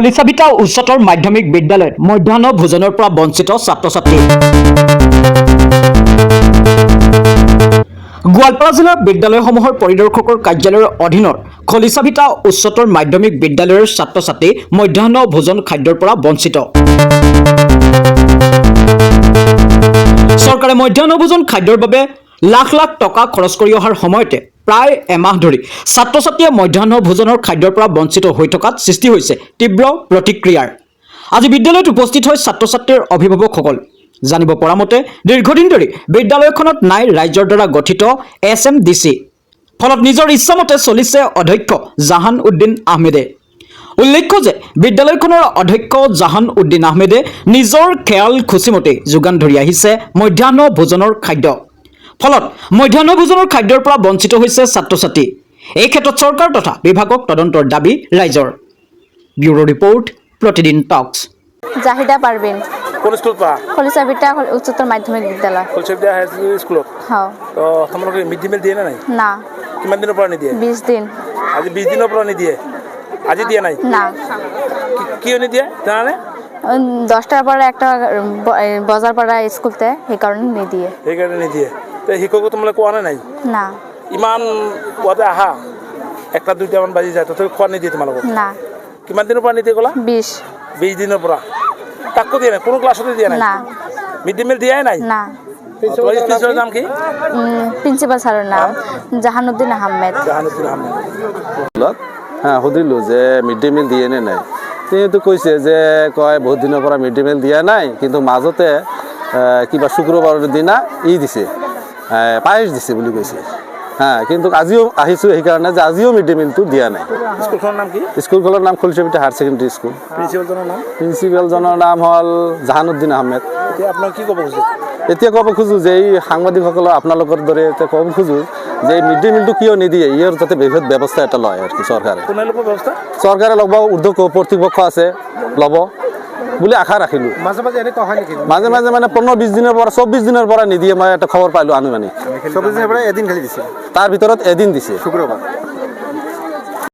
খলিছাবিটা উচ্চতৰ মাধ্যমিক বিদ্যালয়ত মধ্যাহ্ন ভোজনৰ পৰা বঞ্চিত ছাত্ৰ-ছাত্ৰী। গোৱালপাৰা জিলাৰ বিদ্যালয়সমূহৰ পৰিদৰ্শকৰ কাৰ্যালয়ৰ অধীনৰ খলিছাবিটা উচ্চতৰ মাধ্যমিক বিদ্যালয়ৰ ছাত্ৰ-ছাত্ৰী মধ্যাহ্ন ভোজন খাদ্যৰ পৰা বঞ্চিত। চৰকাৰে মধ্যাহ্ন ভোজন খাদ্যৰ বাবে লাখ লাখ টকা খৰচ কৰি অহাৰ সময়তে প্ৰায় এমাহ ধৰি ছাত্ৰ-ছাত্ৰীয়ে মধ্যাহ্ন ভোজনৰ খাদ্যৰ পৰা বঞ্চিত হৈ থকাত সৃষ্টি হৈছে তীব্ৰ প্ৰতিক্ৰিয়াৰ। আজি বিদ্যালয়ত উপস্থিত হৈ ছাত্ৰ-ছাত্ৰীৰ অভিভাৱকসকল জানিব পৰা মতে দীৰ্ঘদিন ধৰি বিদ্যালয়খনত নাই ৰাইজৰ দ্বাৰা গঠিত SMDC। ফলত নিজৰ ইচ্ছামতে চলিছে অধ্যক্ষ জাহান উদ্দিন আহমেদে। উল্লেখ্য যে বিদ্যালয়খনৰ অধ্যক্ষ জাহান উদ্দিন আহমেদে নিজৰ খেয়াল খুচিমতে যোগান ধৰি আহিছে মধ্যাহ্ন ভোজনৰ খাদ্য। ফলত মধ্যাহ্ন ভোজনৰ খাদ্যৰ পৰা বঞ্চিত হৈছে ছাত্ৰ-ছাত্ৰী। এই ক্ষেত্ৰত চৰকাৰ তথা বিভাগক তদন্তৰ দাবী ৰাইজৰ। ব্যুৰো ৰিপৰ্ট, প্ৰতিদিন টক্স। জাহিদা পারবেন কোন স্কুল পা খলিছাবিটা উচ্চতর মাধ্যমিক বিদ্যালয়। খলিছাবিটা হায়ার সেকেন্ডারি স্কুলত হ্যাঁ তো তোমালোকে মিড ডে মিল দিয়ে না নাই? না কিমান দিনৰ পৰা নিদিয়ে? 20 দিন। আজি 20 দিনৰ পৰা নিদিয়ে, আজি দিয়া নাই? না কিয় নিদিয়ে জানানে? 10টাৰ পৰে একটা বাজাৰ পাড়া স্কুলতে সেই কাৰণে নিদিয়ে। সেইকাৰণে নিদিয়ে। তো শিক্ষকো তোমালোকে কোৱা নাই? না ইমান পুৱাতে আহা একটা দুইটামান বাজি যায় তথাপি খোৱা নিদিয়ে তোমালোকক? না কিমান দিনৰ পৰা নিদিয়ে ক'লা? 20 দিনৰ পৰা তাকো দিয়ে নাই? কোনো ক্লাছতে দিয়া নাই? না মিড ডে মিল দিয়াই নাই? না প্ৰিন্সিপালৰ নাম কি? প্রিন্সিপাল স্যারের নাম জাহানুদ্দিন আহমেদ। জাহানুদ্দিন আহমেদ। হ্যাঁ সুধিলোঁ যে মিড ডে মিল দিয়ে নে নাই। তেওঁতো কৈছে যে কয় বহুত দিনৰ পৰা মিড ডে মিল দিয়া নাই, কিন্তু মাজতে কিবা শুক্ৰবাৰৰ দিনা দিছে পায়স দিছে বুলি কৈছে। হ্যাঁ কিন্তু আজিও আহিছোঁ সেইকাৰণে যে আজিও মিড ডে মিলটো দিয়া নাই। স্কুলখনৰ নাম কি? স্কুলখনৰ নাম খলিছাবিটা হায়াৰ ছেকেণ্ডেৰী স্কুল। প্ৰিন্সিপালজনৰ নাম? প্ৰিন্সিপালজনৰ নাম হ'ল জাহানুদ্দিন আহমেদ। এতিয়া আপোনাক কি ক'ব খুজিছে? এতিয়া ক'ব খোজোঁ যে এই সাংবাদিকসকলক আপোনালোকৰ দৰে এতিয়া ক'ব খোজোঁ যে এই মিড ডে মিলটো কিয় নিদিয়ে, ইয়াৰ যাতে বৃহৎ ব্যৱস্থা এটা লয় আৰু কি চৰকাৰে। কোনে ল'ব ব্যৱস্থা? চৰকাৰে ল'ব, ঊৰ্ধ্ব কৰ্তৃপক্ষ আছে ল'ব বুলি আশা ৰাখিলোঁ। মাজে মাজে এনেকুৱা হয় নেকি? মাজে মাজে মানে 15-20 দিনৰ পৰা 24 দিনৰ পৰা নিদিয়ে। মই এটা খবৰ পাইলোঁ আনুমানিক 24 দিনৰ পৰা এদিন খালি দিছে, তাৰ ভিতৰত এদিন দিছে শুক্ৰবাৰ।